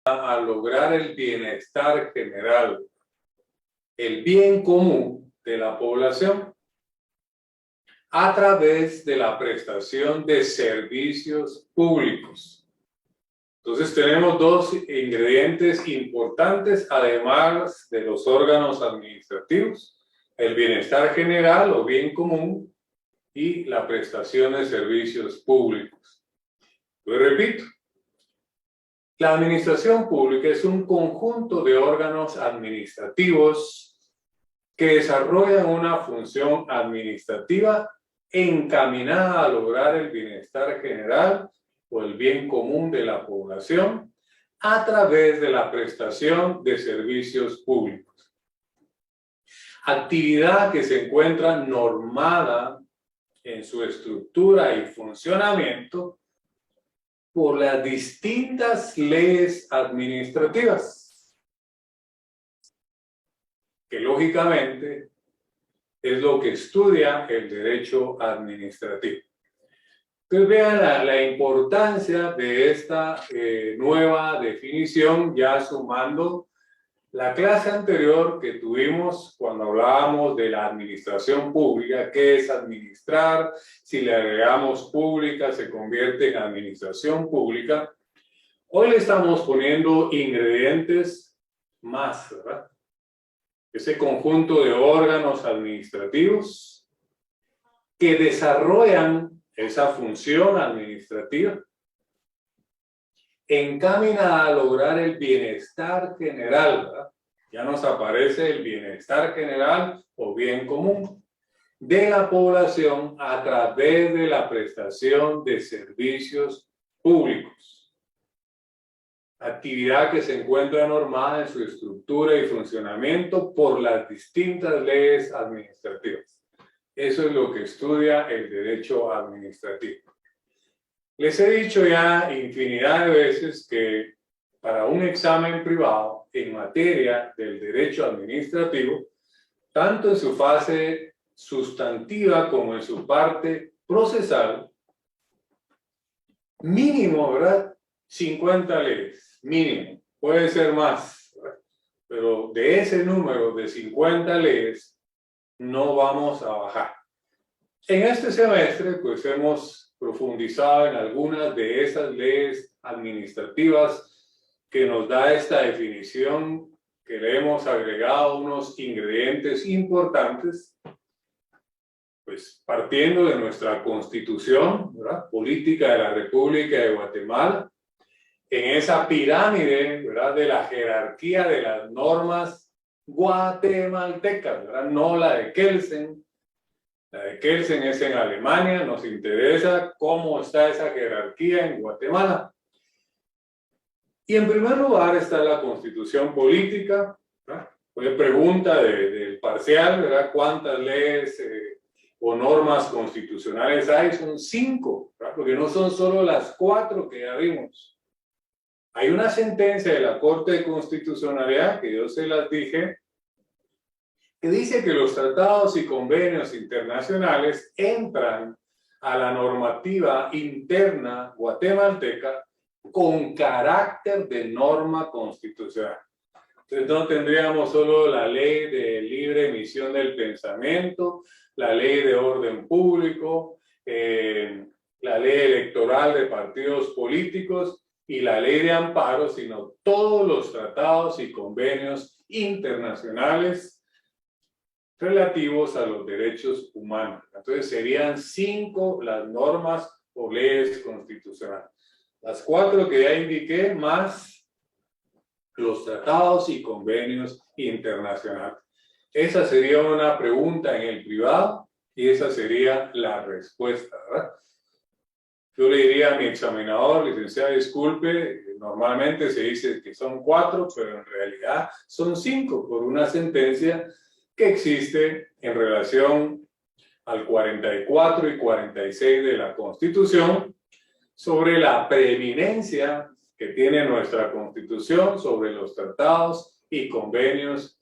a lograr el bienestar general, el bien común de la población, a través de la prestación de servicios públicos. Entonces tenemos dos ingredientes importantes, además de los órganos administrativos: el bienestar general o bien común y la prestación de servicios públicos. Lo repito, la administración pública es un conjunto de órganos administrativos que desarrollan una función administrativa encaminada a lograr el bienestar general o el bien común de la población a través de la prestación de servicios públicos. Actividad que se encuentra normada en su estructura y funcionamiento por las distintas leyes administrativas, que lógicamente es lo que estudia el derecho administrativo. Entonces vean la importancia de esta nueva definición, ya sumando la clase anterior que tuvimos cuando hablábamos de la administración pública. ¿Qué es administrar? Si le agregamos pública, se convierte en administración pública. Hoy le estamos poniendo ingredientes más, ¿verdad? Ese conjunto de órganos administrativos que desarrollan esa función administrativa encaminada a lograr el bienestar general, ¿verdad? Ya nos aparece el bienestar general o bien común de la población a través de la prestación de servicios públicos. Actividad que se encuentra normada en su estructura y funcionamiento por las distintas leyes administrativas. Eso es lo que estudia el derecho administrativo. Les he dicho ya infinidad de veces que para un examen privado en materia del derecho administrativo, tanto en su fase sustantiva como en su parte procesal, mínimo, ¿verdad? 50 leyes, mínimo. Puede ser más, ¿verdad? Pero de ese número de 50 leyes no vamos a bajar. En este semestre, pues hemos profundizado en algunas de esas leyes administrativas que nos da esta definición, que le hemos agregado unos ingredientes importantes, pues partiendo de nuestra Constitución, ¿verdad?, política de la República de Guatemala, en esa pirámide, ¿verdad?, de la jerarquía de las normas guatemaltecas, ¿verdad?, no la de Kelsen. La de Kelsen es en Alemania. Nos interesa cómo está esa jerarquía en Guatemala. Y en primer lugar está la Constitución política, ¿verdad? Fue pregunta del parcial, ¿verdad?, ¿cuántas leyes o normas constitucionales hay? Son 5, ¿verdad?, porque no son solo las 4 que ya vimos. Hay una sentencia de la Corte de Constitucionalidad, que yo se las dije, que dice que los tratados y convenios internacionales entran a la normativa interna guatemalteca con carácter de norma constitucional. Entonces no tendríamos solo la ley de libre emisión del pensamiento, la ley de orden público, la ley electoral de partidos políticos y la ley de amparo, sino todos los tratados y convenios internacionales relativos a los derechos humanos. Entonces serían 5 las normas o leyes constitucionales. Las 4 que ya indiqué, más los tratados y convenios internacionales. Esa sería una pregunta en el privado y esa sería la respuesta, ¿verdad? Yo le diría a mi examinador: licenciado, disculpe, normalmente se dice que son 4, pero en realidad son 5 por una sentencia que existe en relación al 44 y 46 de la Constitución sobre la preeminencia que tiene nuestra Constitución sobre los tratados y convenios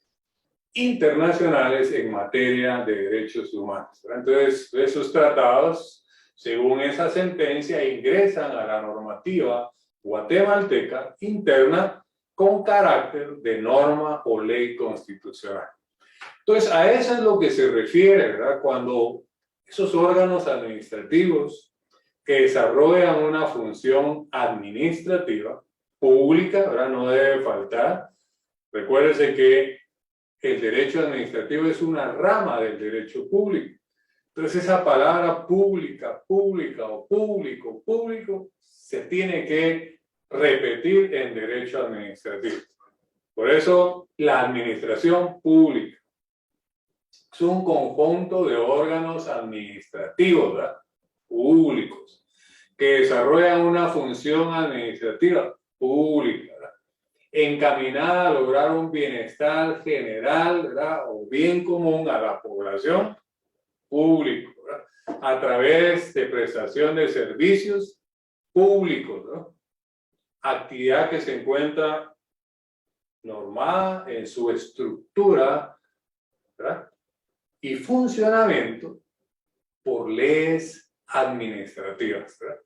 internacionales en materia de derechos humanos. Entonces, esos tratados, según esa sentencia, ingresan a la normativa guatemalteca interna con carácter de norma o ley constitucional. Entonces, a eso es lo que se refiere, ¿verdad? Cuando esos órganos administrativos que desarrollan una función administrativa pública, ¿verdad? No debe faltar. Recuérdese que el derecho administrativo es una rama del derecho público. Entonces, esa palabra pública, pública o público, público, se tiene que repetir en derecho administrativo. Por eso, la administración pública es un conjunto de órganos administrativos, ¿verdad? Públicos, que desarrollan una función administrativa pública, ¿verdad? Encaminada a lograr un bienestar general, ¿verdad? O bien común a la población público, ¿verdad? A través de prestación de servicios públicos, ¿verdad? Actividad que se encuentra normada en su estructura, ¿verdad? Y funcionamiento por leyes administrativas, ¿verdad?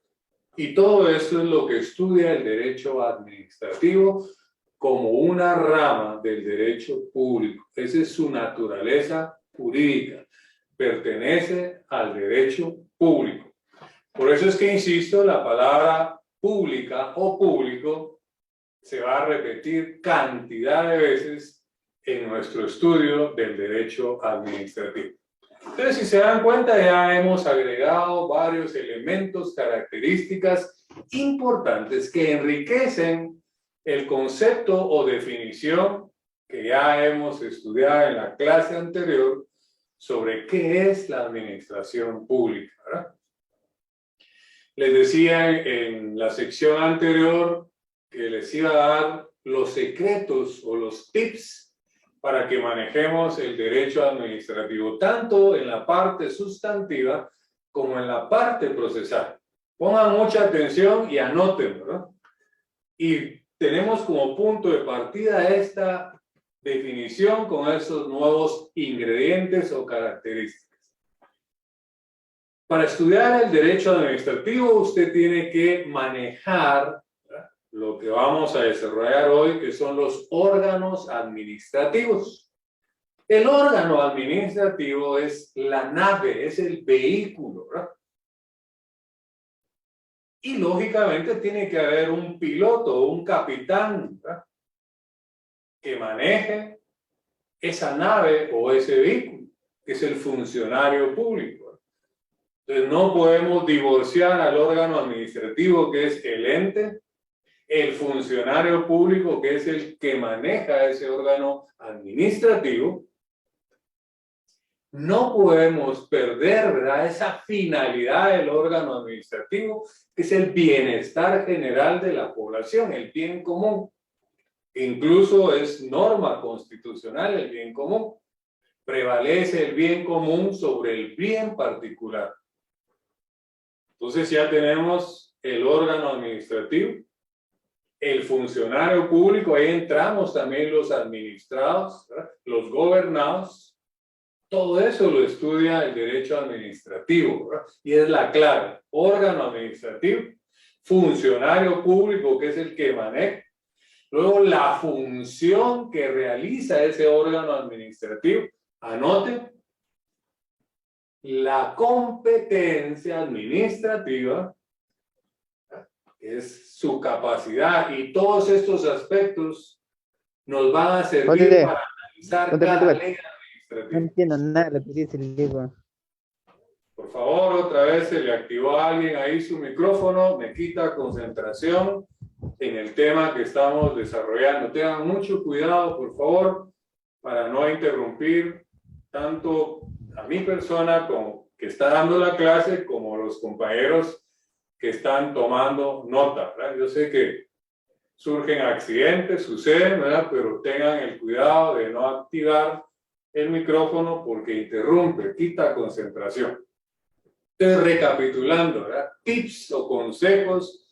Y todo eso es lo que estudia el derecho administrativo como una rama del derecho público. Esa es su naturaleza jurídica. Pertenece al derecho público. Por eso es que insisto, la palabra pública o público se va a repetir cantidad de veces en nuestro estudio del derecho administrativo. Entonces, si se dan cuenta, ya hemos agregado varios elementos, características importantes que enriquecen el concepto o definición que ya hemos estudiado en la clase anterior sobre qué es la administración pública, ¿verdad? Les decía en la sección anterior que les iba a dar los secretos o los tips para que manejemos el derecho administrativo, tanto en la parte sustantiva como en la parte procesal. Pongan mucha atención y anoten, ¿verdad? Y tenemos como punto de partida esta definición con esos nuevos ingredientes o características. Para estudiar el derecho administrativo, usted tiene que manejar, ¿verdad?, lo que vamos a desarrollar hoy, que son los órganos administrativos. El órgano administrativo es la nave, es el vehículo, ¿verdad? Y lógicamente tiene que haber un piloto, un capitán, ¿verdad?, que maneje esa nave o ese vehículo, que es el funcionario público. Entonces no podemos divorciar al órgano administrativo, que es el ente, el funcionario público, que es el que maneja ese órgano administrativo. No podemos perder, ¿verdad?, esa finalidad del órgano administrativo, que es el bienestar general de la población, el bien común. Incluso es norma constitucional el bien común. Prevalece el bien común sobre el bien particular. Entonces ya tenemos el órgano administrativo, el funcionario público, ahí entramos también los administrados, ¿verdad?, los gobernados. Todo eso lo estudia el derecho administrativo, ¿verdad? Y es la clave: órgano administrativo, funcionario público, que es el que maneja, luego la función que realiza ese órgano administrativo. Anoten: la competencia administrativa, es su capacidad, y todos estos aspectos nos van a servir para analizar cada ley administrativa. No entiendo nada de lo que dice el libro. Por favor, otra vez se le activó a alguien ahí su micrófono, me quita concentración en el tema que estamos desarrollando. Tengan mucho cuidado, por favor, para no interrumpir tanto a mi persona como que está dando la clase, como los compañeros que están tomando nota, ¿verdad? Yo sé que surgen accidentes, suceden, ¿verdad?, pero tengan el cuidado de no activar el micrófono porque interrumpe, quita concentración. Entonces, recapitulando, ¿verdad?, tips o consejos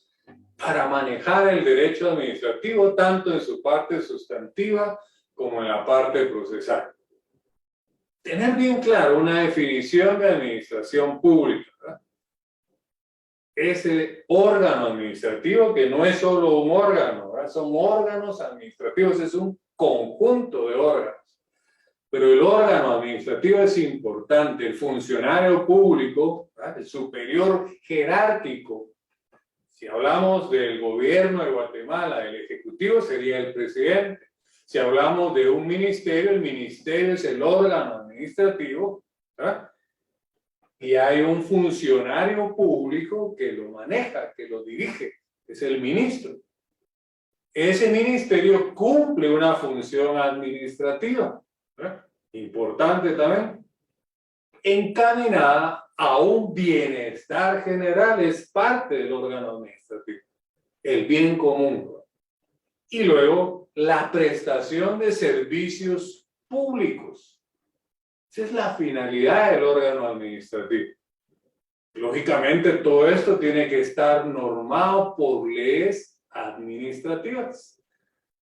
para manejar el derecho administrativo, tanto en su parte sustantiva como en la parte procesal. Tener bien claro una definición de administración pública, ¿verdad? ese órgano administrativo, que no es solo un órgano, ¿verdad? Son órganos administrativos, es un conjunto de órganos. Pero el órgano administrativo es importante, el funcionario público, ¿verdad? El superior jerárquico. Si hablamos del gobierno de Guatemala, el ejecutivo sería el presidente. Si hablamos de un ministerio, el ministerio es el órgano administrativo, ¿verdad? Y hay un funcionario público que lo maneja, que lo dirige, es el ministro. Ese ministerio cumple una función administrativa, ¿verdad? Importante también, encaminada a un bienestar general, es parte del órgano administrativo, el bien común, ¿verdad? Y luego la prestación de servicios públicos. Esa es la finalidad del órgano administrativo. Lógicamente, todo esto tiene que estar normado por leyes administrativas.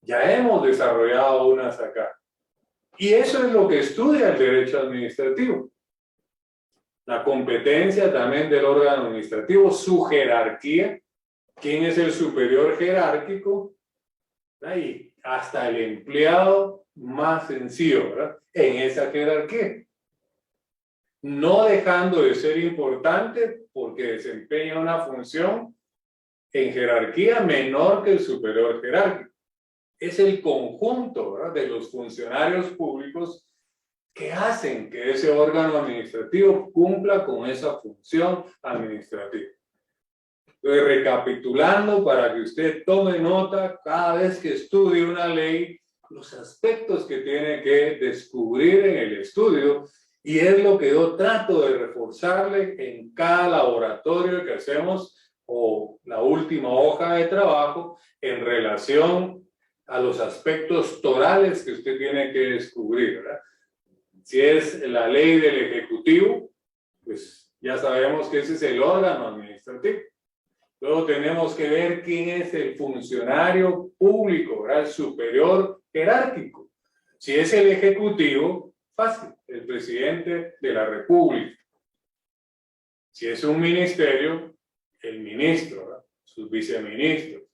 Ya hemos desarrollado unas acá. Y eso es lo que estudia el derecho administrativo. La competencia también del órgano administrativo, su jerarquía, quién es el superior jerárquico, y hasta el empleado más sencillo, ¿verdad? En esa jerarquía. No dejando de ser importante porque desempeña una función en jerarquía menor que el superior jerárquico. Es el conjunto, ¿verdad?, de los funcionarios públicos que hacen que ese órgano administrativo cumpla con esa función administrativa. Entonces, recapitulando para que usted tome nota cada vez que estudie una ley, los aspectos que tiene que descubrir en el estudio, y es lo que yo trato de reforzarle en cada laboratorio que hacemos o la última hoja de trabajo en relación a los aspectos torales que usted tiene que descubrir, ¿verdad? Si es la ley del Ejecutivo, pues ya sabemos que ese es el órgano administrativo. Luego tenemos que ver quién es el funcionario público, ¿verdad? El superior jerárquico. Si es el Ejecutivo, fácil, el presidente de la República. Si es un ministerio, el ministro, ¿verdad? Sus viceministros.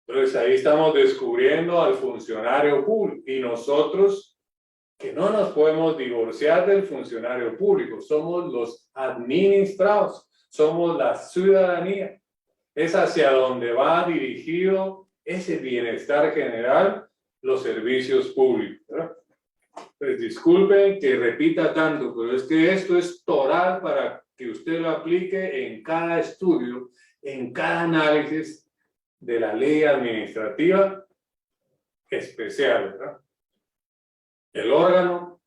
Entonces ahí estamos descubriendo al funcionario público y nosotros que no nos podemos divorciar del funcionario público, somos los administrados, somos la ciudadanía. Es hacia donde va dirigido ese bienestar general, los servicios públicos, ¿verdad? Pues disculpen que repita tanto, pero es que esto es toral para que usted lo aplique en cada estudio, en cada análisis de la ley administrativa especial, ¿verdad? El órgano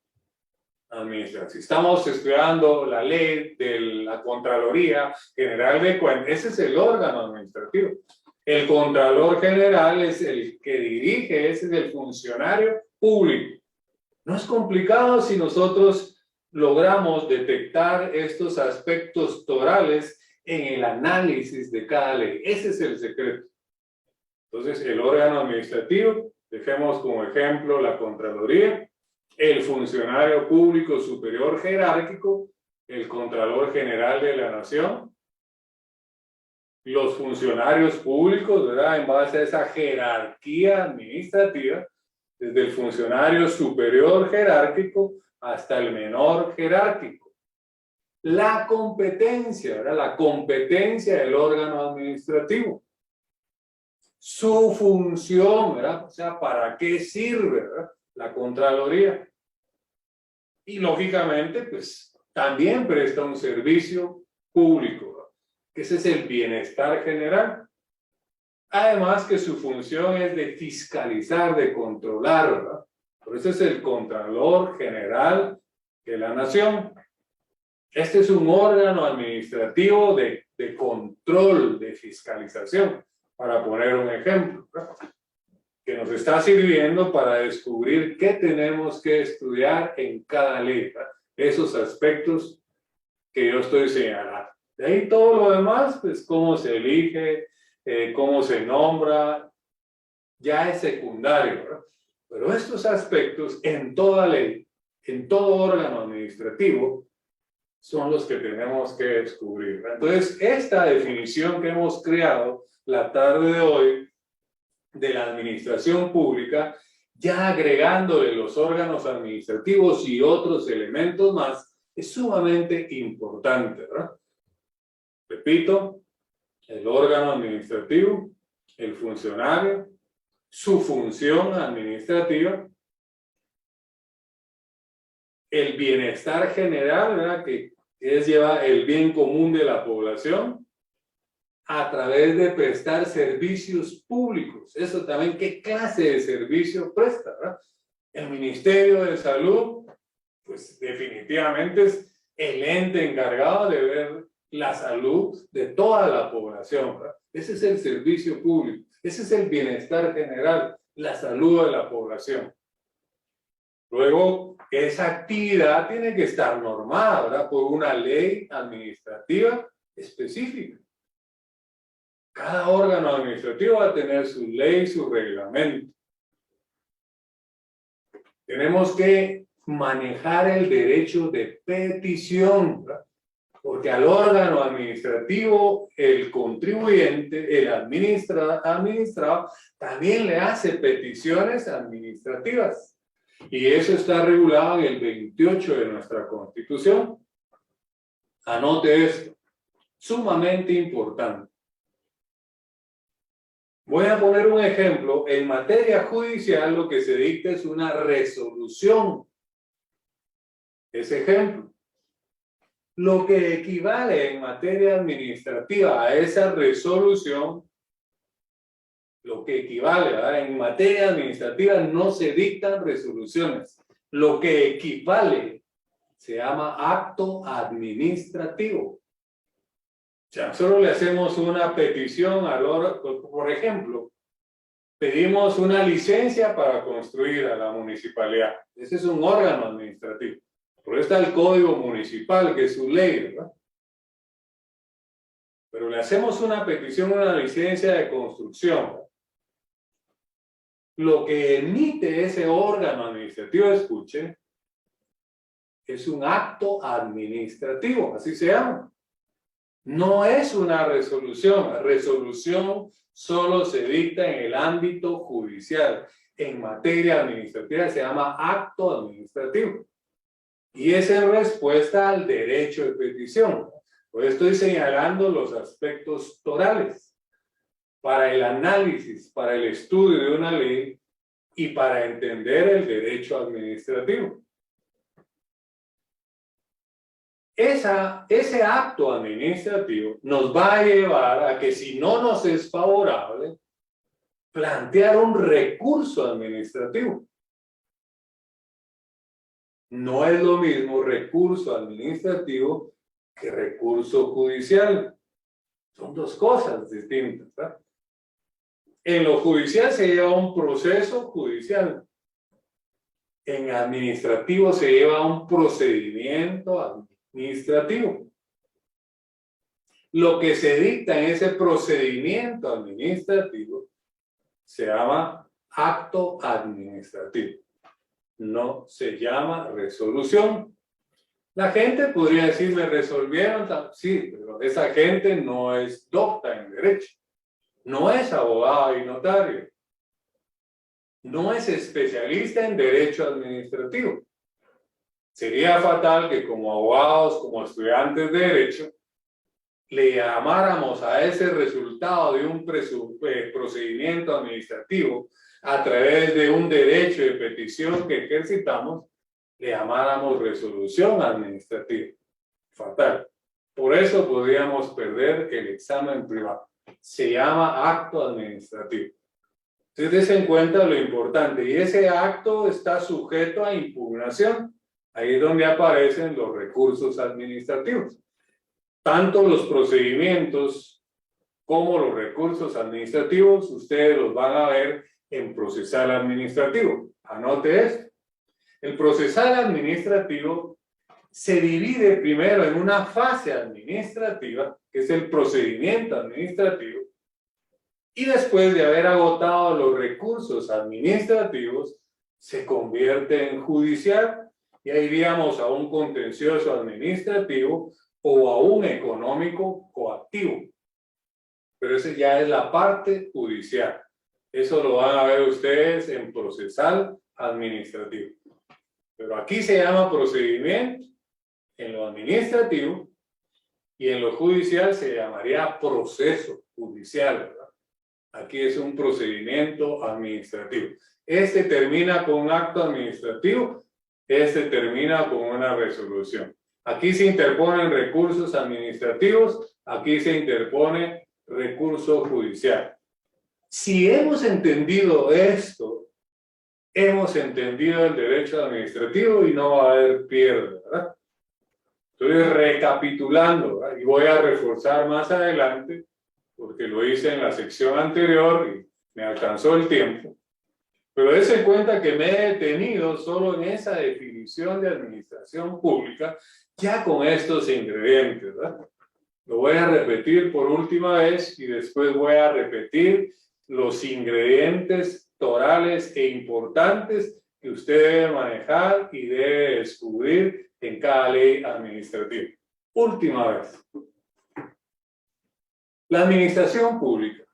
administrativo. Si estamos estudiando la ley de la Contraloría General de Cuentas, ese es el órgano administrativo. El Contralor General es el que dirige, ese es el funcionario público. No es complicado si nosotros logramos detectar estos aspectos torales en el análisis de cada ley. Ese es el secreto. Entonces, el órgano administrativo, dejemos como ejemplo la Contraloría, el funcionario público superior jerárquico, el Contralor General de la Nación, los funcionarios públicos, ¿verdad?, en base a esa jerarquía administrativa, desde el funcionario superior jerárquico hasta el menor jerárquico. La competencia, ¿verdad?, la competencia del órgano administrativo. Su función, ¿verdad?, o sea, ¿para qué sirve, ¿verdad?, la Contraloría? Y lógicamente, pues, también presta un servicio público, ¿verdad?, que ese es el bienestar general. Además que su función es de fiscalizar, de controlar, ¿verdad? Por eso es el Contralor General de la Nación. Este es un órgano administrativo de control, de fiscalización, para poner un ejemplo, ¿verdad?, que nos está sirviendo para descubrir qué tenemos que estudiar en cada ley, ¿verdad?, esos aspectos que yo estoy señalando. De ahí todo lo demás, pues cómo se elige, cómo se nombra, ya es secundario, ¿verdad? Pero estos aspectos en toda ley, en todo órgano administrativo, son los que tenemos que descubrir. Entonces, esta definición que hemos creado la tarde de hoy de la administración pública, ya agregándole los órganos administrativos y otros elementos más, es sumamente importante, ¿verdad? Repito, el órgano administrativo, el funcionario, su función administrativa, el bienestar general, ¿verdad? Que lleva el bien común de la población a través de prestar servicios públicos. Eso también, ¿qué clase de servicio presta, ¿verdad? El Ministerio de Salud, pues definitivamente es el ente encargado de ver la salud de toda la población, ¿verdad? Ese es el servicio público, ese es el bienestar general, la salud de la población. Luego, esa actividad tiene que estar normada, ¿verdad? Por una ley administrativa específica. Cada órgano administrativo va a tener su ley, su reglamento. Tenemos que manejar el derecho de petición, ¿verdad? Porque al órgano administrativo, el contribuyente, el administrado, también le hace peticiones administrativas. Y eso está regulado en el 28 de nuestra Constitución. Anote esto, sumamente importante. Voy a poner un ejemplo. En materia judicial, lo que se dicta es una resolución. Ese ejemplo. Lo que equivale en materia administrativa a esa resolución, lo que equivale, ¿verdad? En materia administrativa no se dictan resoluciones. Lo que equivale se llama acto administrativo. O sea, solo le hacemos una petición al órgano, por ejemplo, pedimos una licencia para construir a la municipalidad. Ese es un órgano administrativo. Por eso está el Código Municipal, que es su ley, ¿verdad? Pero le hacemos una petición, una licencia de construcción, ¿verdad? Lo que emite ese órgano administrativo, escuche, es un acto administrativo, así se llama. No es una resolución. La resolución solo se dicta en el ámbito judicial. En materia administrativa se llama acto administrativo. Y es en respuesta al derecho de petición. Hoy estoy señalando los aspectos torales para el análisis, para el estudio de una ley y para entender el derecho administrativo. Ese acto administrativo nos va a llevar a que, si no nos es favorable, plantear un recurso administrativo. No es lo mismo recurso administrativo que recurso judicial. Son dos cosas distintas, ¿verdad? En lo judicial se lleva un proceso judicial. En administrativo se lleva un procedimiento administrativo. Lo que se dicta en ese procedimiento administrativo se llama acto administrativo. No se llama resolución. La gente podría decir, me resolvieron, sí, pero esa gente no es docta en derecho, no es abogado y notario, no es especialista en derecho administrativo. Sería fatal que como abogados, como estudiantes de derecho, le llamáramos a ese resultado de un procedimiento administrativo a través de un derecho de petición que ejercitamos, le llamáramos resolución administrativa. Fatal. Por eso podríamos perder el examen privado. Se llama acto administrativo. Entonces, des en cuenta lo importante. Y ese acto está sujeto a impugnación. Ahí es donde aparecen los recursos administrativos. Tanto los procedimientos como los recursos administrativos, ustedes los van a ver en procesal administrativo. Anote esto. El procesal administrativo se divide primero en una fase administrativa, que es el procedimiento administrativo, y después de haber agotado los recursos administrativos, se convierte en judicial Ya iríamos a un contencioso administrativo o a un económico coactivo. Pero esa ya es la parte judicial. Eso lo van a ver ustedes en procesal administrativo. Pero aquí se llama procedimiento en lo administrativo y en lo judicial se llamaría proceso judicial, ¿verdad? Aquí es un procedimiento administrativo. Este termina con un acto administrativo, este termina con una resolución. Aquí se interponen recursos administrativos, aquí se interpone recurso judicial. Si hemos entendido esto, hemos entendido el derecho administrativo y no va a haber pierde, ¿verdad? Estoy recapitulando, ¿verdad? Y voy a reforzar más adelante, porque lo hice en la sección anterior y me alcanzó el tiempo. Pero dése cuenta que me he detenido solo en esa definición de administración pública, ya con estos ingredientes, ¿verdad? Lo voy a repetir por última vez y después voy a repetir los ingredientes torales e importantes que usted debe manejar y debe descubrir en cada ley administrativa. Última vez. La administración pública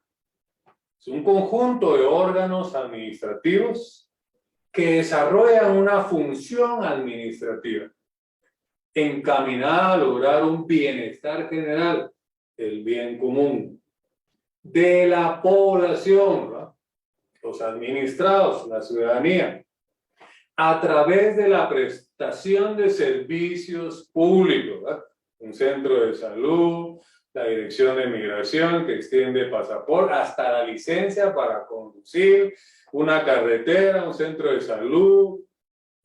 es un conjunto de órganos administrativos que desarrollan una función administrativa encaminada a lograr un bienestar general, el bien común, de la población, ¿no? Los administrados, la ciudadanía, a través de la prestación de servicios públicos, ¿no? Un centro de salud, la dirección de migración que extiende pasaporte, hasta la licencia para conducir, una carretera, un centro de salud,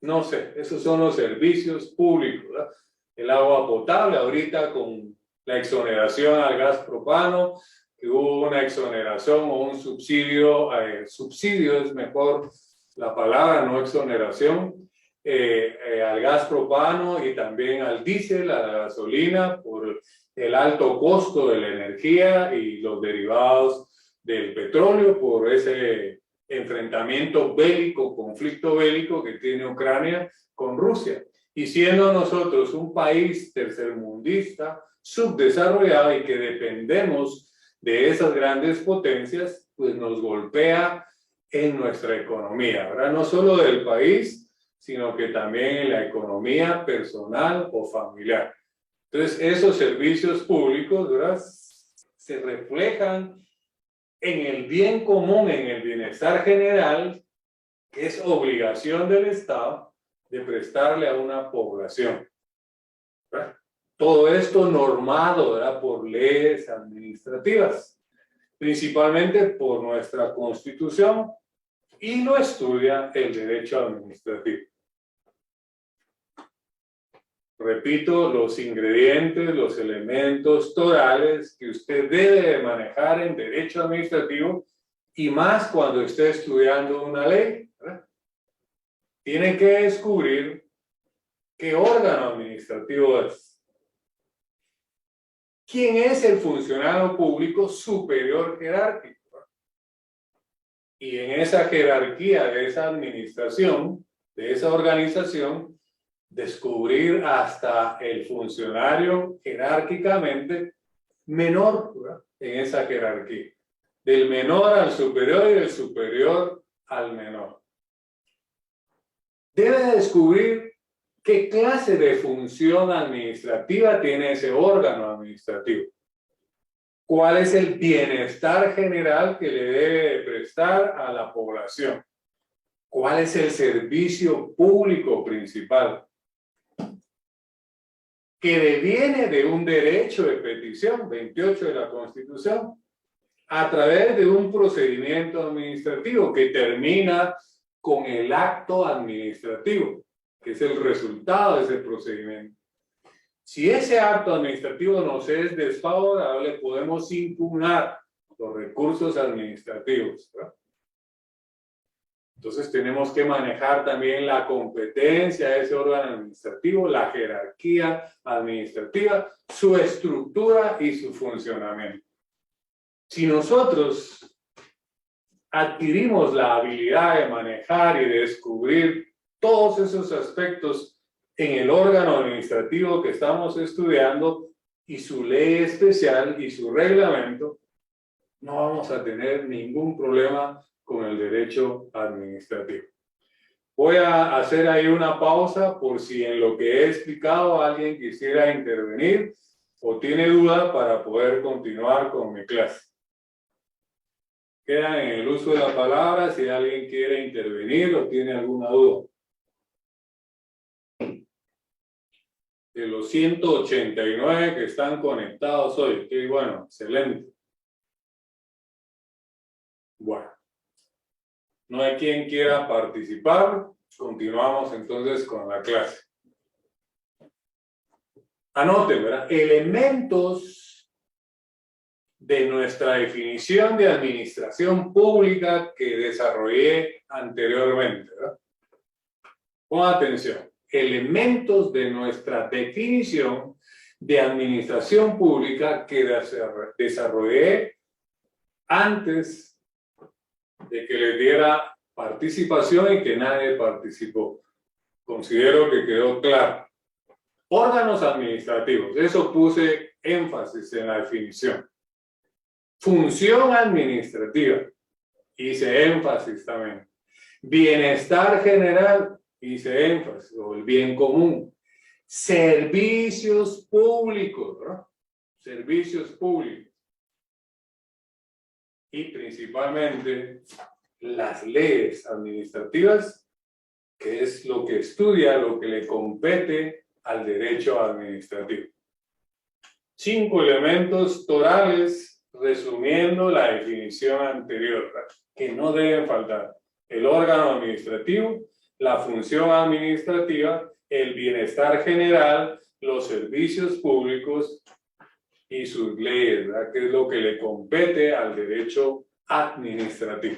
no sé, esos son los servicios públicos, ¿verdad? El agua potable, ahorita con la exoneración al gas propano, que hubo una exoneración o un subsidio, subsidio es mejor la palabra, no exoneración, al gas propano y también al diésel, a la gasolina, por el alto costo de la energía y los derivados del petróleo, por ese enfrentamiento bélico, conflicto bélico que tiene Ucrania con Rusia. Y siendo nosotros un país tercermundista, subdesarrollado y que dependemos de esas grandes potencias, pues nos golpea en nuestra economía, ¿verdad? No solo del país, sino que también en la economía personal o familiar. Entonces, esos servicios públicos, ¿verdad?, se reflejan en el bien común, en el bienestar general, que es obligación del Estado de prestarle a una población, ¿verdad? Todo esto normado, ¿verdad?, por leyes administrativas, principalmente por nuestra Constitución, y lo estudia el derecho administrativo. Repito, los ingredientes, los elementos torales que usted debe manejar en derecho administrativo y más cuando esté estudiando una ley, ¿verdad? Tiene que descubrir qué órgano administrativo es. ¿Quién es el funcionario público superior jerárquico? Y en esa jerarquía de esa administración, de esa organización, descubrir hasta el funcionario jerárquicamente menor, ¿verdad?, en esa jerarquía. Del menor al superior y del superior al menor. Debe descubrir qué clase de función administrativa tiene ese órgano administrativo. ¿Cuál es el bienestar general que le debe prestar a la población? ¿Cuál es el servicio público principal que deviene de un derecho de petición, 28 de la Constitución, a través de un procedimiento administrativo que termina con el acto administrativo, que es el resultado de ese procedimiento? Si ese acto administrativo nos es desfavorable, podemos impugnar los recursos administrativos, ¿verdad? Entonces tenemos que manejar también la competencia de ese órgano administrativo, la jerarquía administrativa, su estructura y su funcionamiento. Si nosotros adquirimos la habilidad de manejar y de descubrir todos esos aspectos en el órgano administrativo que estamos estudiando y su ley especial y su reglamento, no vamos a tener ningún problema con el derecho administrativo. Voy a hacer ahí una pausa por si en lo que he explicado alguien quisiera intervenir o tiene duda para poder continuar con mi clase. Queda en el uso de la palabra si alguien quiere intervenir o tiene alguna duda. De los 189 que están conectados hoy. Qué bueno, excelente. Bueno, no hay quien quiera participar. Continuamos entonces con la clase. Anoten, ¿verdad? Elementos de nuestra definición de administración pública que desarrollé anteriormente, ¿verdad? Pongan atención. Elementos de nuestra definición de administración pública que desarrollé antes de que les diera participación y que nadie participó. Considero que quedó claro. Órganos administrativos, eso puse énfasis en la definición. Función administrativa, hice énfasis también. Bienestar general, hice énfasis, o el bien común. Servicios públicos, ¿no? Servicios públicos. Y principalmente las leyes administrativas, que es lo que estudia, lo que le compete al derecho administrativo. 5 elementos torales resumiendo la definición anterior, que no deben faltar. El órgano administrativo, la función administrativa, el bienestar general, los servicios públicos y sus leyes, ¿verdad? Que es lo que le compete al derecho administrativo,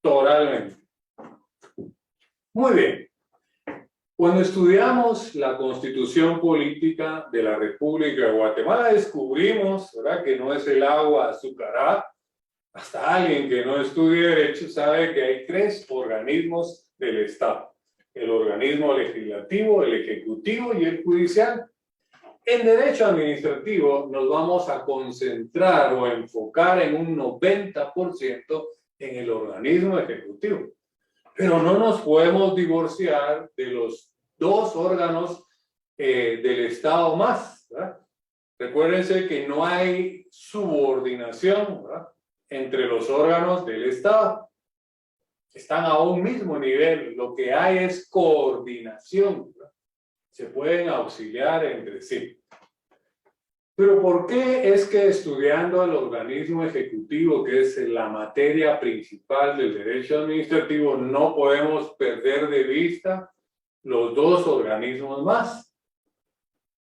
toralmente. Muy bien. Cuando estudiamos la Constitución Política de la República de Guatemala, descubrimos, ¿verdad?, que no es el agua azucarada. Hasta alguien que no estudie Derecho sabe que hay 3 organismos del Estado: el organismo legislativo, el ejecutivo y el judicial. En Derecho Administrativo nos vamos a concentrar o enfocar en un 90% en el organismo ejecutivo. Pero no nos podemos divorciar de los 2 órganos del Estado más, ¿verdad? Recuérdense que no hay subordinación, ¿verdad?, entre los órganos del Estado. Están a un mismo nivel. Lo que hay es coordinación, ¿verdad? Se pueden auxiliar entre sí. Pero ¿por qué es que estudiando el organismo ejecutivo, que es la materia principal del derecho administrativo, no podemos perder de vista los 2 organismos más?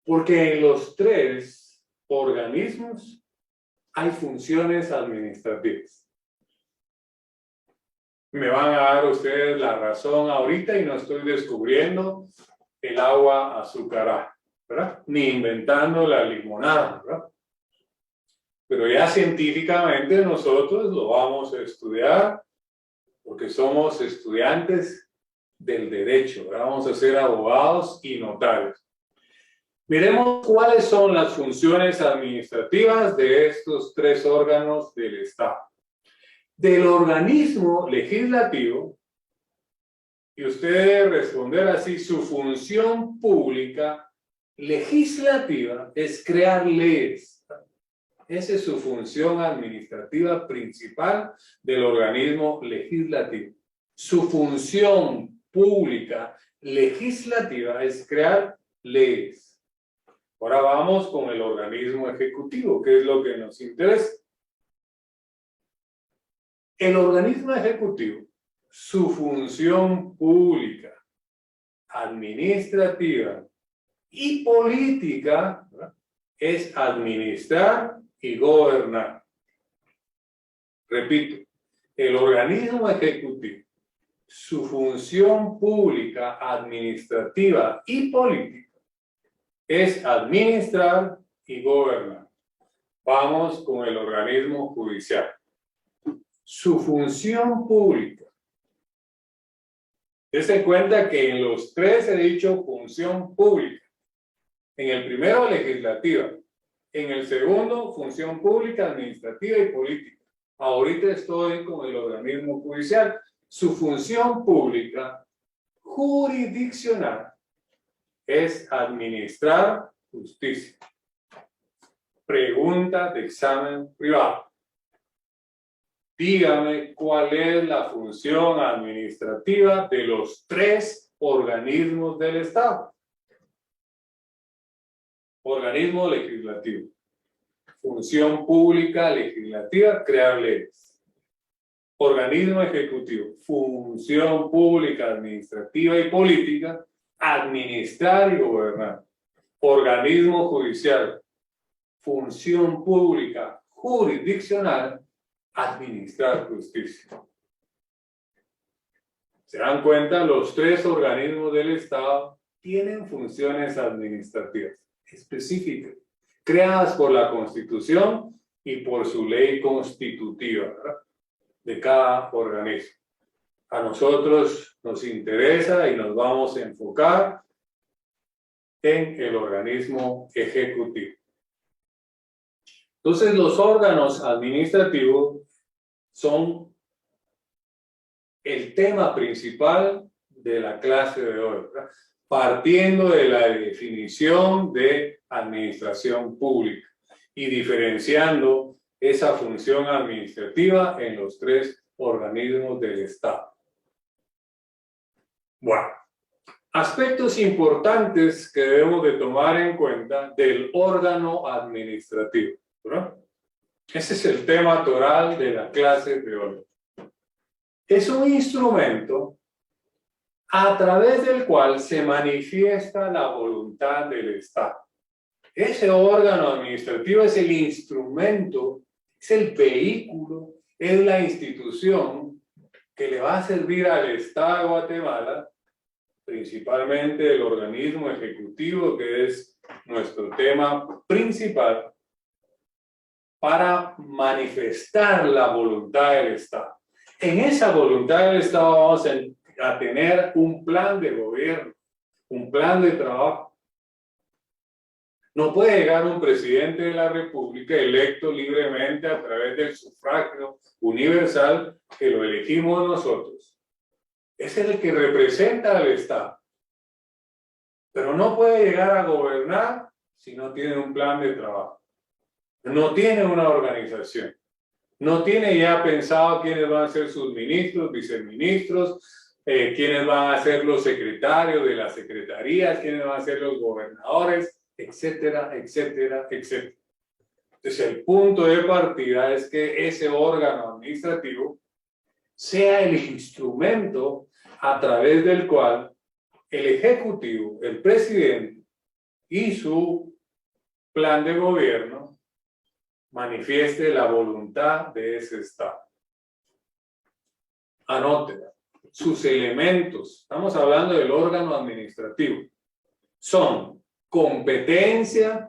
Porque en los 3 organismos hay funciones administrativas. Me van a dar ustedes la razón ahorita y no estoy descubriendo el agua azucarada, ¿verdad? Ni inventando la limonada, ¿verdad? Pero ya científicamente nosotros lo vamos a estudiar porque somos estudiantes del derecho, ¿verdad? Vamos a ser abogados y notarios. Miremos cuáles son las funciones administrativas de estos 3 órganos del Estado. Del organismo legislativo, y usted debe responder así: su función pública legislativa es crear leyes. Esa es su función administrativa principal del organismo legislativo. Su función pública legislativa es crear leyes. Ahora vamos con el organismo ejecutivo, que es lo que nos interesa. El organismo ejecutivo, su función pública, administrativa y política, ¿verdad?, es administrar y gobernar. Repito, el organismo ejecutivo, su función pública, administrativa y política es administrar y gobernar. Vamos con el organismo judicial. Su función pública Dese cuenta que en los tres he dicho función pública. En el primero, legislativa. En el segundo, función pública, administrativa y política. Ahorita estoy con el organismo judicial. Su función pública jurisdiccional es administrar justicia. Pregunta de examen privado. Dígame cuál es la función administrativa de los tres organismos del Estado. Organismo legislativo. Función pública legislativa, crear leyes. Organismo ejecutivo. Función pública administrativa y política, administrar y gobernar. Organismo judicial. Función pública jurisdiccional, administrar justicia. ¿Se dan cuenta? Los tres organismos del Estado tienen funciones administrativas específicas, creadas por la Constitución y por su ley constitutiva, ¿verdad?, de cada organismo. A nosotros nos interesa y nos vamos a enfocar en el organismo ejecutivo. Entonces, los órganos administrativos son el tema principal de la clase de hoy, ¿verdad?, partiendo de la definición de administración pública y diferenciando esa función administrativa en los tres organismos del Estado. Bueno, aspectos importantes que debemos de tomar en cuenta del órgano administrativo, ¿verdad? Ese es el tema toral de la clase de hoy. Es un instrumento a través del cual se manifiesta la voluntad del Estado. Ese órgano administrativo es el instrumento, es el vehículo, es la institución que le va a servir al Estado de Guatemala, principalmente el organismo ejecutivo, que es nuestro tema principal, para manifestar la voluntad del Estado. En esa voluntad del Estado vamos a tener un plan de gobierno, un plan de trabajo. No puede llegar un presidente de la República electo libremente a través del sufragio universal que lo elegimos nosotros. Ese es el que representa al Estado. Pero no puede llegar a gobernar si no tiene un plan de trabajo. No tiene una organización. No tiene ya pensado quiénes van a ser sus ministros, viceministros, quiénes van a ser los secretarios de las secretarías, quiénes van a ser los gobernadores, etcétera, etcétera, etcétera. Entonces, el punto de partida es que ese órgano administrativo sea el instrumento a través del cual el Ejecutivo, el presidente y su plan de gobierno manifieste la voluntad de ese Estado. Anótela. Sus elementos, estamos hablando del órgano administrativo, son competencia,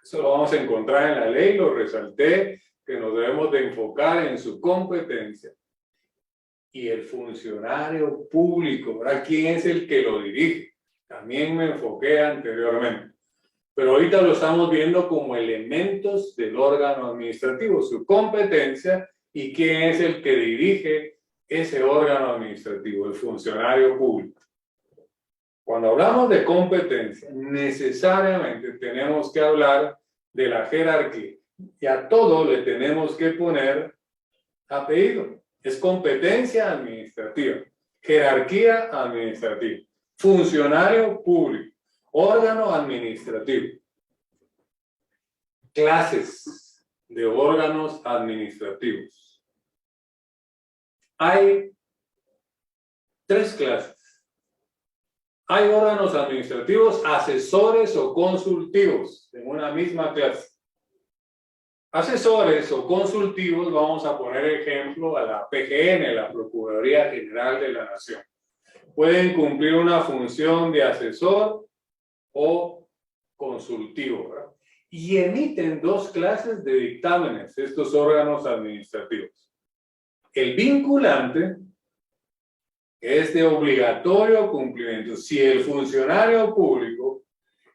eso lo vamos a encontrar en la ley, lo resalté, que nos debemos de enfocar en su competencia, y el funcionario público, ¿verdad? ¿Quién es el que lo dirige? También me enfoqué anteriormente. Pero ahorita lo estamos viendo como elementos del órgano administrativo, su competencia y quién es el que dirige ese órgano administrativo, el funcionario público. Cuando hablamos de competencia, necesariamente tenemos que hablar de la jerarquía y a todo le tenemos que poner apellido. Es competencia administrativa, jerarquía administrativa, funcionario público, órgano administrativo. Clases de órganos administrativos. Hay tres clases. Hay órganos administrativos asesores o consultivos en una misma clase. Asesores o consultivos, vamos a poner ejemplo a la PGN, la Procuraduría General de la Nación. Pueden cumplir una función de asesor o consultivo, ¿verdad? Y emiten dos clases de dictámenes, estos órganos administrativos. El vinculante es de obligatorio cumplimiento. Si el funcionario público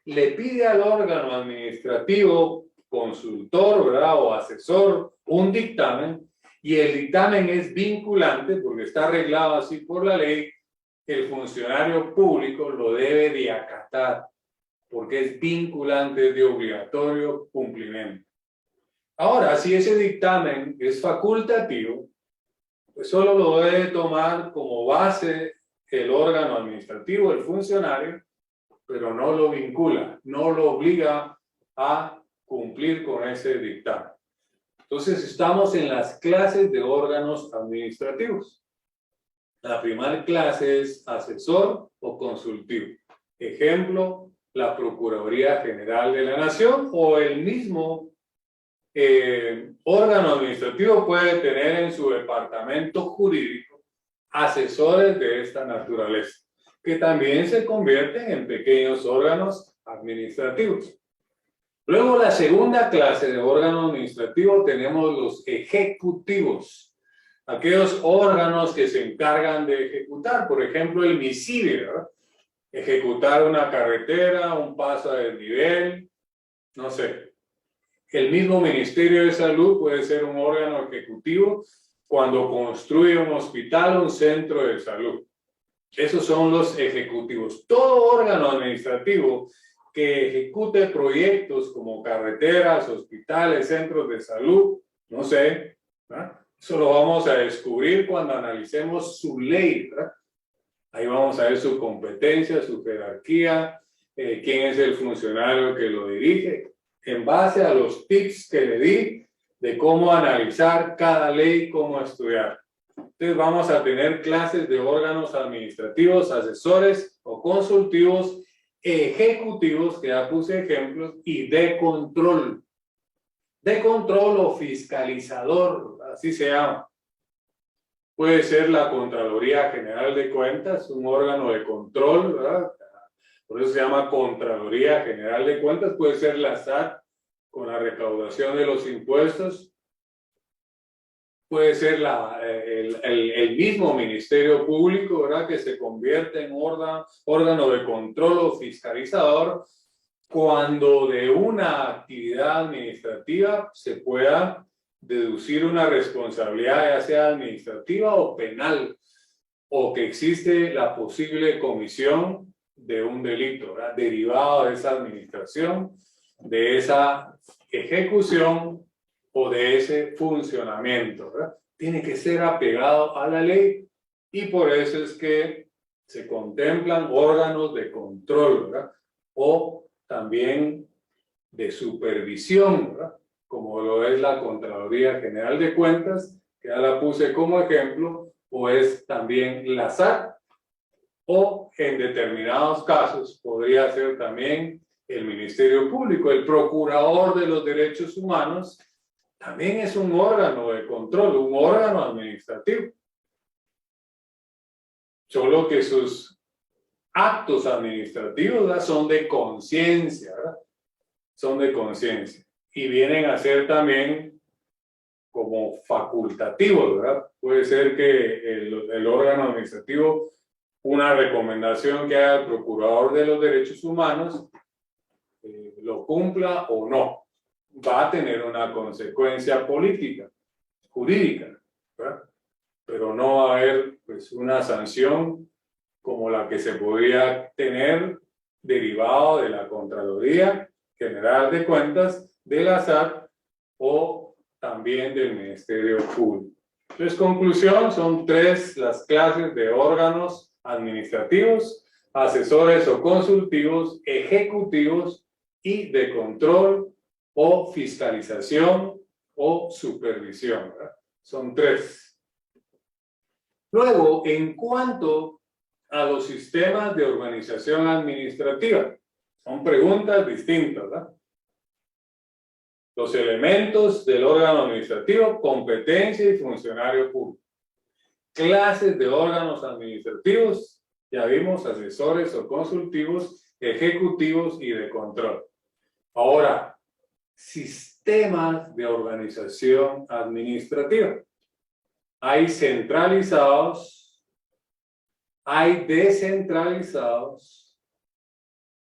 le pide al órgano administrativo, consultor, ¿verdad?, o asesor, un dictamen, y el dictamen es vinculante, porque está arreglado así por la ley, el funcionario público lo debe de acatar, porque es vinculante, de obligatorio cumplimiento. Ahora, si ese dictamen es facultativo, pues solo lo debe tomar como base el órgano administrativo, el funcionario, pero no lo vincula, no lo obliga a cumplir con ese dictamen. Entonces, estamos en las clases de órganos administrativos. La primera clase es asesor o consultivo. Ejemplo, la Procuraduría General de la Nación o el mismo órgano administrativo puede tener en su departamento jurídico asesores de esta naturaleza, que también se convierten en pequeños órganos administrativos. Luego, la segunda clase de órgano administrativo tenemos los ejecutivos, aquellos órganos que se encargan de ejecutar, por ejemplo, el MISIDE, ¿verdad? Ejecutar una carretera, un paso a desnivel, no sé. El mismo Ministerio de Salud puede ser un órgano ejecutivo cuando construye un hospital, un centro de salud. Esos son los ejecutivos. Todo órgano administrativo que ejecute proyectos como carreteras, hospitales, centros de salud, no sé, ¿verdad? Eso lo vamos a descubrir cuando analicemos su ley, ¿verdad? Ahí vamos a ver su competencia, su jerarquía, quién es el funcionario que lo dirige, en base a los tips que le di de cómo analizar cada ley, cómo estudiar. Entonces vamos a tener clases de órganos administrativos, asesores o consultivos, ejecutivos, que ya puse ejemplos, y de control. De control o fiscalizador, así se llama. Puede ser la Contraloría General de Cuentas, un órgano de control, ¿verdad? Por eso se llama Contraloría General de Cuentas. Puede ser la SAT con la recaudación de los impuestos. Puede ser el mismo Ministerio Público, ¿verdad?, que se convierte en órgano de control o fiscalizador cuando de una actividad administrativa se pueda deducir una responsabilidad, ya sea administrativa o penal, o que existe la posible comisión de un delito, ¿verdad?, derivado de esa administración, de esa ejecución o de ese funcionamiento, ¿verdad? Tiene que ser apegado a la ley, y por eso es que se contemplan órganos de control, ¿verdad?, o también de supervisión, ¿verdad?, como lo es la Contraloría General de Cuentas, que ya la puse como ejemplo, o es también la SAT, o en determinados casos podría ser también el Ministerio Público. El Procurador de los Derechos Humanos también es un órgano de control, un órgano administrativo. Solo que sus actos administrativos, ¿verdad?, son de conciencia, ¿verdad? Son de conciencia. Y vienen a ser también como facultativos, ¿verdad? Puede ser que el órgano administrativo, una recomendación que haga el Procurador de los Derechos Humanos, lo cumpla o no. Va a tener una consecuencia política, jurídica, ¿verdad? Pero no va a haber, pues, una sanción como la que se podría tener derivado de la Contraloría General de Cuentas, de la SAT o también del Ministerio Público. Entonces, conclusión, son tres las clases de órganos administrativos: asesores o consultivos, ejecutivos y de control o fiscalización o supervisión, ¿verdad? Son tres. Luego, en cuanto a los sistemas de organización administrativa, son preguntas distintas, ¿verdad? Los elementos del órgano administrativo: competencia y funcionario público. Clases de órganos administrativos, ya vimos: asesores o consultivos, ejecutivos y de control. Ahora, sistemas de organización administrativa. Hay centralizados, hay descentralizados,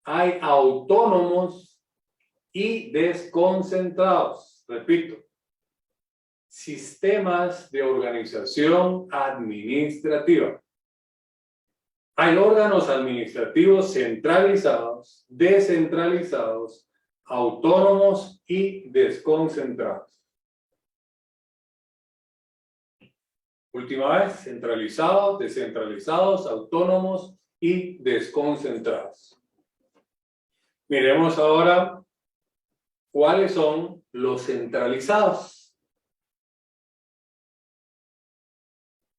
hay autónomos y desconcentrados. Repito, sistemas de organización administrativa. Hay órganos administrativos centralizados, descentralizados, autónomos y desconcentrados. Última vez, centralizados, descentralizados, autónomos y desconcentrados. Miremos ahora cuáles son los centralizados.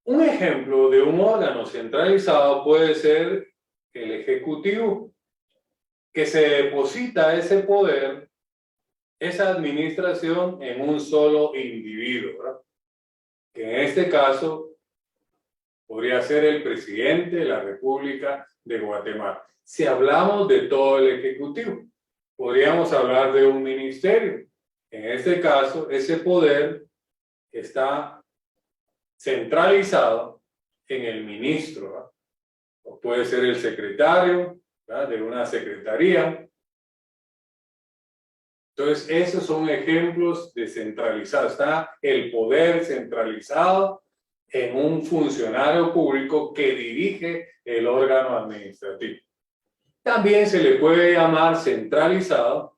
Un ejemplo de un órgano centralizado puede ser el Ejecutivo, que se deposita ese poder, esa administración en un solo individuo, ¿verdad? Que en este caso podría ser el presidente de la República de Guatemala. Si hablamos de todo el Ejecutivo, podríamos hablar de un ministerio. En este caso, ese poder está centralizado en el ministro, ¿verdad? O puede ser el secretario, ¿verdad?, de una secretaría. Entonces, esos son ejemplos de centralizado. Está el poder centralizado en un funcionario público que dirige el órgano administrativo. También se le puede llamar centralizado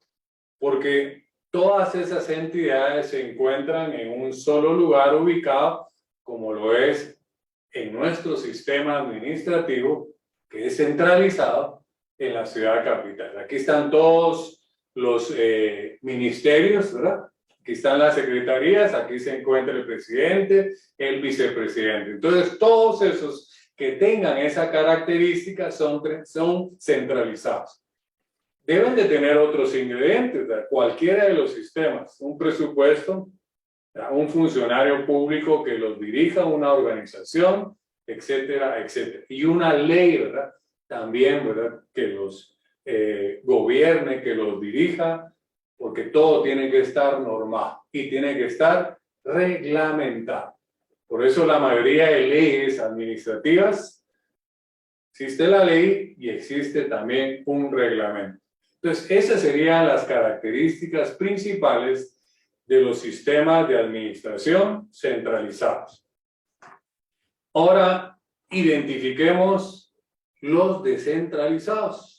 porque todas esas entidades se encuentran en un solo lugar ubicado, como lo es en nuestro sistema administrativo, que es centralizado en la ciudad capital. Aquí están todos los ministerios, ¿verdad? Aquí están las secretarías, aquí se encuentra el presidente, el vicepresidente. Entonces, todos esos que tengan esa característica son centralizados. Deben de tener otros ingredientes, ¿verdad? Cualquiera de los sistemas, un presupuesto, ¿verdad?, un funcionario público que los dirija, una organización, etcétera, etcétera. Y una ley, ¿verdad?, también, ¿verdad?, que los gobierne, que los dirija, porque todo tiene que estar normado y tiene que estar reglamentado. Por eso la mayoría de leyes administrativas, existe la ley y existe también un reglamento. Entonces, esas serían las características principales de los sistemas de administración centralizados. Ahora, identifiquemos los descentralizados.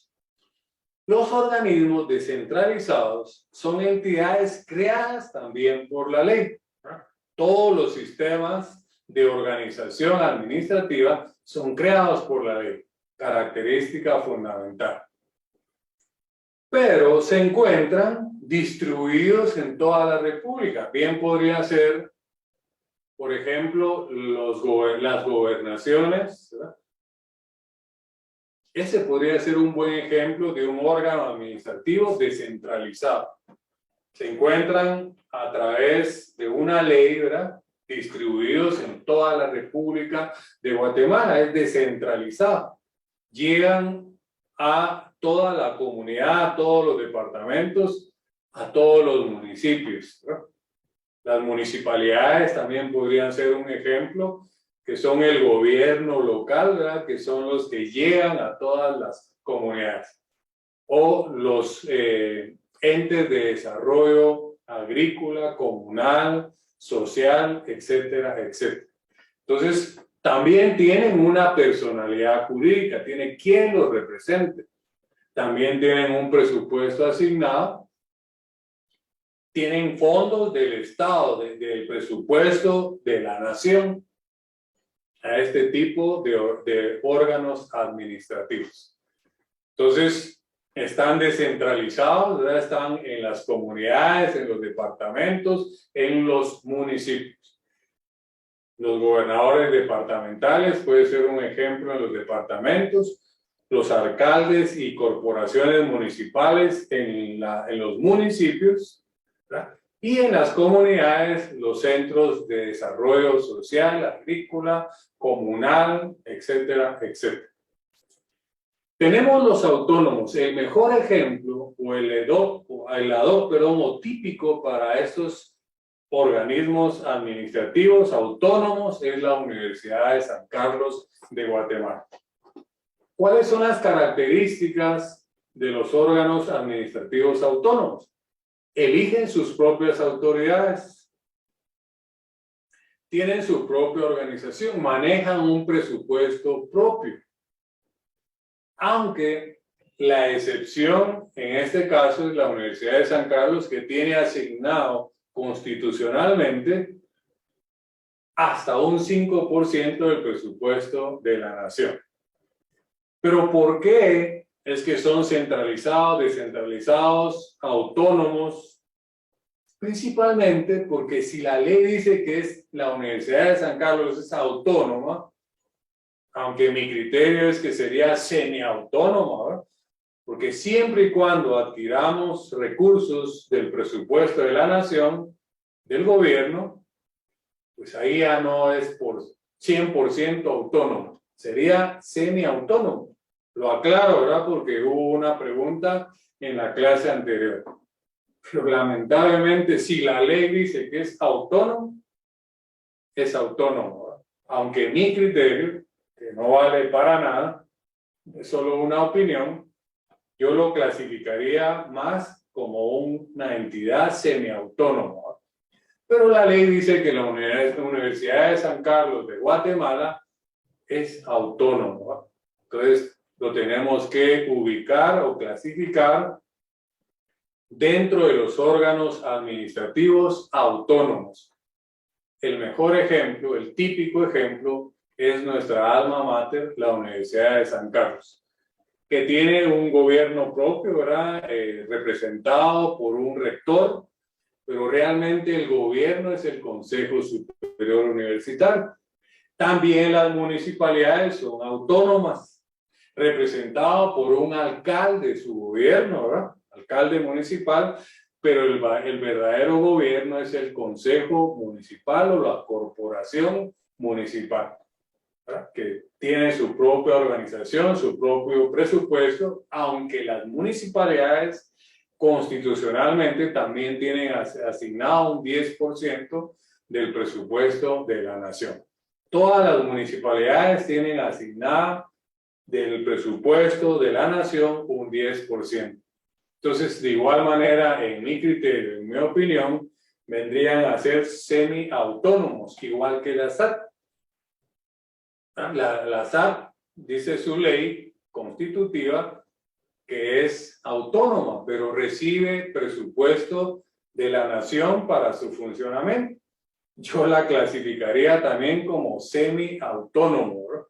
Los organismos descentralizados son entidades creadas también por la ley. Todos los sistemas de organización administrativa son creados por la ley, característica fundamental. Pero se encuentran distribuidos en toda la República. Bien podría ser, por ejemplo, las gobernaciones, ¿verdad? Ese podría ser un buen ejemplo de un órgano administrativo descentralizado. Se encuentran a través de una ley, ¿verdad?, distribuidos en toda la República de Guatemala, es descentralizado. Llegan a toda la comunidad, a todos los departamentos, a todos los municipios, ¿verdad? Las municipalidades también podrían ser un ejemplo, que son el gobierno local, ¿verdad?, que son los que llegan a todas las comunidades. O los entes de desarrollo agrícola, comunal, social, etcétera, etcétera. Entonces, también tienen una personalidad jurídica, tiene quien los represente. También tienen un presupuesto asignado, tienen fondos del Estado, del presupuesto de la nación, a este tipo de órganos administrativos. Entonces, están descentralizados, ¿verdad? Están en las comunidades, en los departamentos, en los municipios. Los gobernadores departamentales puede ser un ejemplo en los departamentos, los alcaldes y corporaciones municipales en los municipios, ¿verdad? Y en las comunidades, los centros de desarrollo social, agrícola, comunal, etcétera, etcétera. Tenemos los autónomos. El mejor ejemplo, o típico para estos organismos administrativos autónomos es la Universidad de San Carlos de Guatemala. ¿Cuáles son las características de los órganos administrativos autónomos? Eligen sus propias autoridades, tienen su propia organización, manejan un presupuesto propio. Aunque la excepción en este caso es la Universidad de San Carlos, que tiene asignado constitucionalmente hasta un 5% del presupuesto de la nación. Pero ¿por qué es que son centralizados, descentralizados, autónomos? Principalmente porque si la ley dice que la Universidad de San Carlos es autónoma, aunque mi criterio es que sería semiautónoma, ¿verdad? Porque siempre y cuando adquiramos recursos del presupuesto de la nación, del gobierno, pues ahí ya no es por 100% autónomo, sería semiautónomo. Lo aclaro, ¿verdad? Porque hubo una pregunta en la clase anterior. Pero lamentablemente, si la ley dice que es autónomo, es autónomo, ¿verdad? Aunque mi criterio, que no vale para nada, es solo una opinión, yo lo clasificaría más como una entidad semiautónoma. Pero la ley dice que la Universidad de San Carlos de Guatemala es autónoma. Entonces, lo tenemos que ubicar o clasificar dentro de los órganos administrativos autónomos. El mejor ejemplo, el típico ejemplo, es nuestra alma mater, la Universidad de San Carlos, que tiene un gobierno propio, ¿verdad? Representado por un rector, pero realmente el gobierno es el Consejo Superior Universitario. También las municipalidades son autónomas, representado por un alcalde, su gobierno, ¿verdad? Alcalde municipal, pero el verdadero gobierno es el Consejo Municipal o la Corporación Municipal, ¿verdad? Que tiene su propia organización, su propio presupuesto, aunque las municipalidades constitucionalmente también tienen asignado un 10% del presupuesto de la nación. Todas las municipalidades tienen asignada del presupuesto de la nación un 10%. Entonces, de igual manera, en mi criterio, en mi opinión, vendrían a ser semi-autónomos, igual que la SAT. La SAT dice su ley constitutiva que es autónoma, pero recibe presupuesto de la nación para su funcionamiento. Yo la clasificaría también como semi-autónomo, ¿verdad?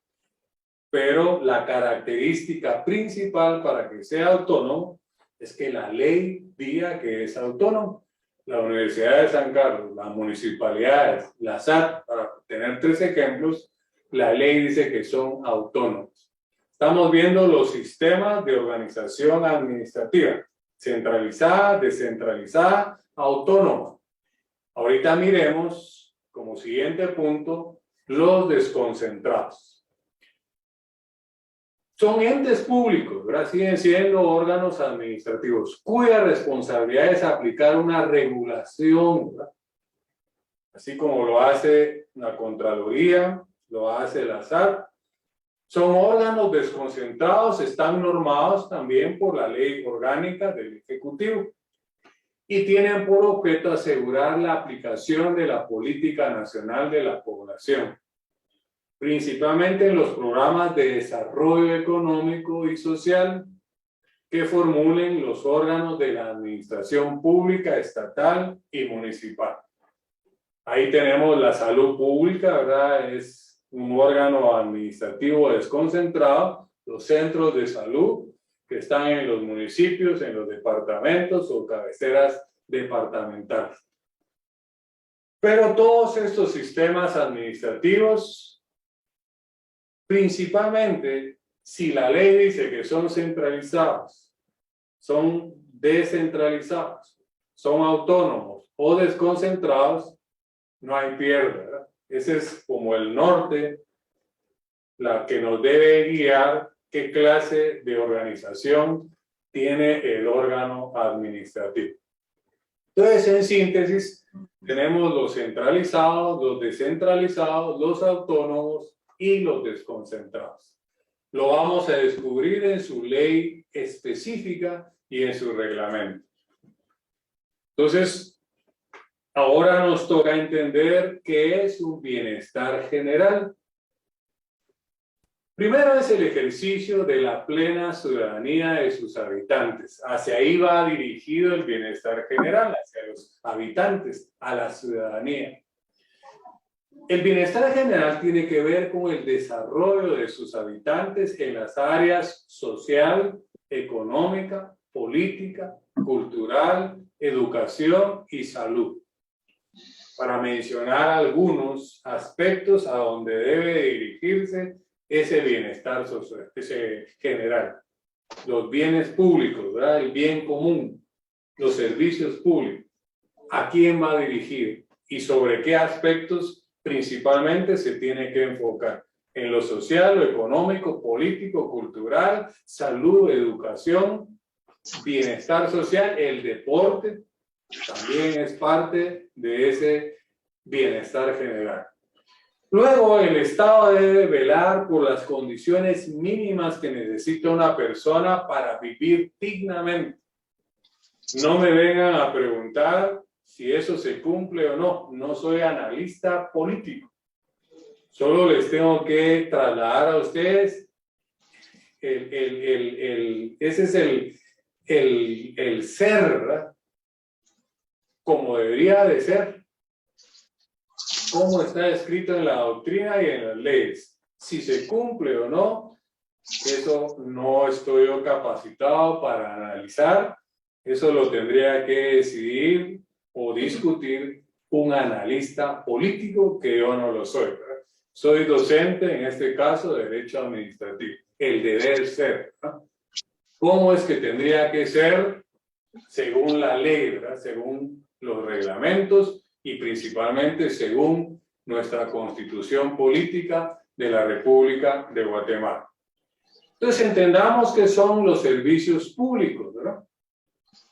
Pero la característica principal para que sea autónomo es que la ley diga que es autónomo. La Universidad de San Carlos, las municipalidades, la SAT, para tener 3 ejemplos, la ley dice que son autónomos. Estamos viendo los sistemas de organización administrativa, centralizada, descentralizada, autónoma. Ahorita miremos, como siguiente punto, los desconcentrados. Son entes públicos, ¿verdad? Siguen siendo órganos administrativos, cuya responsabilidad es aplicar una regulación, ¿verdad? Así como lo hace la Contraloría, lo hace la SAT. Son órganos desconcentrados, están normados también por la ley orgánica del Ejecutivo y tienen por objeto asegurar la aplicación de la política nacional de la población, principalmente en los programas de desarrollo económico y social que formulen los órganos de la administración pública, estatal y municipal. Ahí tenemos la salud pública, ¿verdad? Es un órgano administrativo desconcentrado, los centros de salud que están en los municipios, en los departamentos o cabeceras departamentales. Pero todos estos sistemas administrativos, principalmente, si la ley dice que son centralizados, son descentralizados, son autónomos o desconcentrados, no hay pierde, ¿verdad? Ese es como el norte, la que nos debe guiar qué clase de organización tiene el órgano administrativo. Entonces, en síntesis, tenemos los centralizados, los descentralizados, los autónomos y los desconcentrados. Lo vamos a descubrir en su ley específica y en su reglamento. Entonces, ahora nos toca entender qué es un bienestar general. Primero es el ejercicio de la plena ciudadanía de sus habitantes. Hacia ahí va dirigido el bienestar general, hacia los habitantes, a la ciudadanía. El bienestar general tiene que ver con el desarrollo de sus habitantes en las áreas social, económica, política, cultural, educación y salud. Para mencionar algunos aspectos a donde debe dirigirse ese bienestar social, ese general. Los bienes públicos, ¿verdad? El bien común, los servicios públicos. ¿A quién va dirigido? ¿Y sobre qué aspectos principalmente se tiene que enfocar? En lo social, lo económico, político, cultural, salud, educación, bienestar social, el deporte también es parte de ese bienestar general. Luego, el Estado debe velar por las condiciones mínimas que necesita una persona para vivir dignamente. No me vengan a preguntar si eso se cumple o no. No soy analista político. Solo les tengo que trasladar a ustedes ese es el ser, ¿verdad? Como debería de ser. Cómo está escrito en la doctrina y en las leyes. Si se cumple o no, eso no estoy yo capacitado para analizar. Eso lo tendría que decidir o discutir un analista político, que yo no lo soy, ¿verdad? Soy docente, en este caso, de Derecho Administrativo. El deber ser, ¿verdad? ¿Cómo es que tendría que ser según la ley, ¿verdad? Según los reglamentos y principalmente según nuestra Constitución Política de la República de Guatemala? Entonces entendamos que son los servicios públicos, ¿verdad?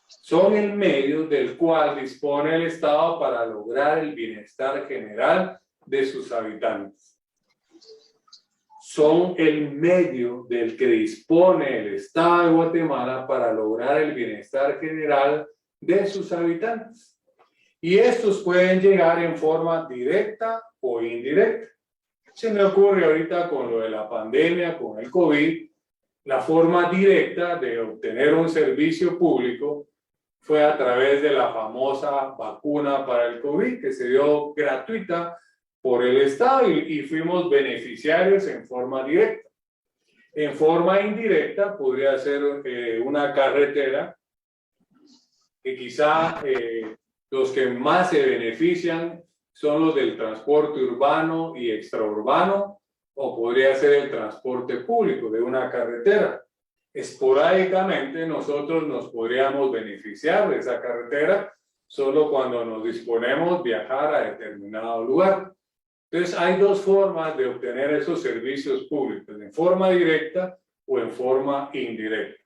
Son el medio del cual dispone el Estado para lograr el bienestar general de sus habitantes. Son el medio del que dispone el Estado de Guatemala para lograr el bienestar general de sus habitantes. Y estos pueden llegar en forma directa o indirecta. Se me ocurre ahorita con lo de la pandemia, con el COVID, la forma directa de obtener un servicio público fue a través de la famosa vacuna para el COVID, que se dio gratuita por el Estado y fuimos beneficiarios en forma directa. En forma indirecta podría ser una carretera que quizá los que más se benefician son los del transporte urbano y extraurbano, o podría ser el transporte público de una carretera. Esporádicamente nosotros nos podríamos beneficiar de esa carretera solo cuando nos disponemos a viajar a determinado lugar. Entonces hay dos formas de obtener esos servicios públicos, en forma directa o en forma indirecta.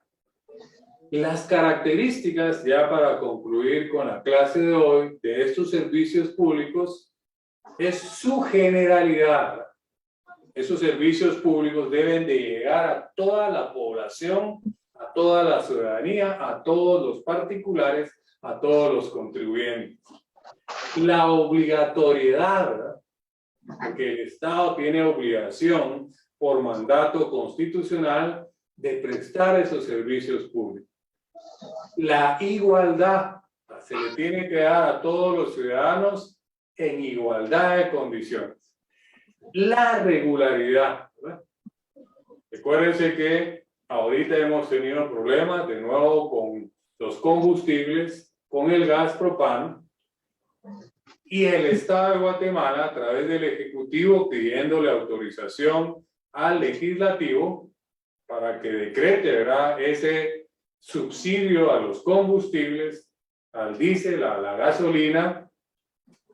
Las características, ya para concluir con la clase de hoy, de estos servicios públicos es su generalidad. Esos servicios públicos deben de llegar a toda la población, a toda la ciudadanía, a todos los particulares, a todos los contribuyentes. La obligatoriedad, ¿verdad? Porque el Estado tiene obligación por mandato constitucional de prestar esos servicios públicos. La igualdad se le tiene que dar a todos los ciudadanos en igualdad de condiciones. La regularidad, ¿verdad? Recuérdense que ahorita hemos tenido problemas de nuevo con los combustibles, con el gas propano, y el Estado de Guatemala, a través del Ejecutivo, pidiéndole autorización al Legislativo para que decrete, ¿verdad?, ese subsidio a los combustibles, al diésel, a la gasolina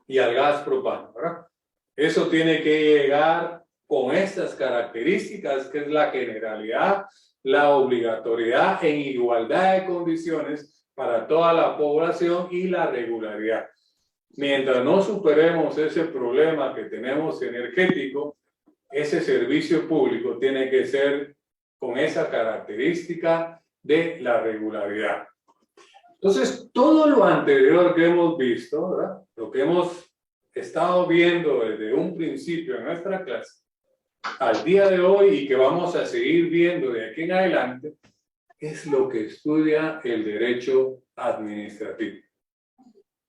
y al gas propano, ¿verdad? Eso tiene que llegar con estas características, que es la generalidad, la obligatoriedad en igualdad de condiciones para toda la población y la regularidad. Mientras no superemos ese problema que tenemos energético, ese servicio público tiene que ser con esa característica de la regularidad. Entonces, todo lo anterior que hemos visto, ¿verdad? Lo que hemos estado viendo desde un principio en nuestra clase, al día de hoy y que vamos a seguir viendo de aquí en adelante, es lo que estudia el derecho administrativo.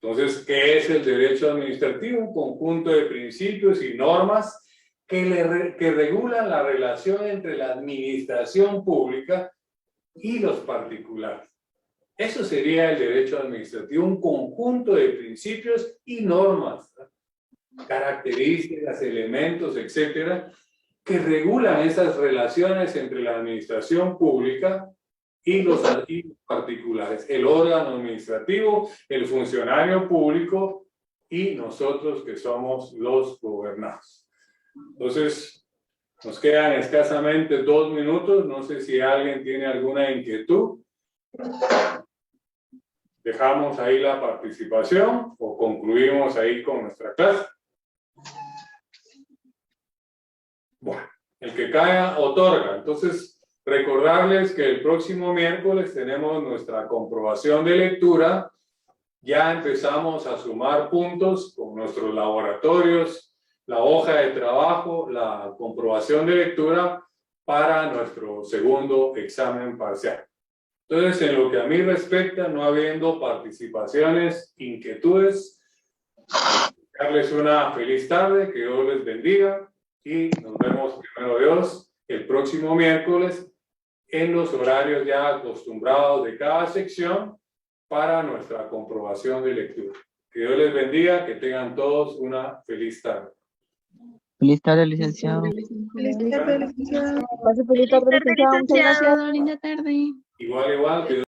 Entonces, ¿qué es el derecho administrativo? Un conjunto de principios y normas que regulan la relación entre la administración pública y los particulares. Eso sería el derecho administrativo, un conjunto de principios y normas, características, elementos, etcétera, que regulan esas relaciones entre la administración pública y los particulares, el órgano administrativo, el funcionario público y nosotros que somos los gobernados. Entonces, nos quedan escasamente 2 minutos, no sé si alguien tiene alguna inquietud. Dejamos ahí la participación o concluimos ahí con nuestra clase. Bueno, el que caiga otorga. Entonces, recordarles que el próximo miércoles tenemos nuestra comprobación de lectura. Ya empezamos a sumar puntos con nuestros laboratorios, la hoja de trabajo, la comprobación de lectura para nuestro segundo examen parcial. Entonces, en lo que a mí respecta, no habiendo participaciones, inquietudes, darles una feliz tarde, que Dios les bendiga y nos vemos, primero Dios, el próximo miércoles en los horarios ya acostumbrados de cada sección para nuestra comprobación de lectura. Que Dios les bendiga, que tengan todos una feliz tarde. Feliz tarde, licenciado. Feliz tarde, licenciado. Pase feliz tarde, licenciado. Muchas gracias. Linda tarde. Igual, que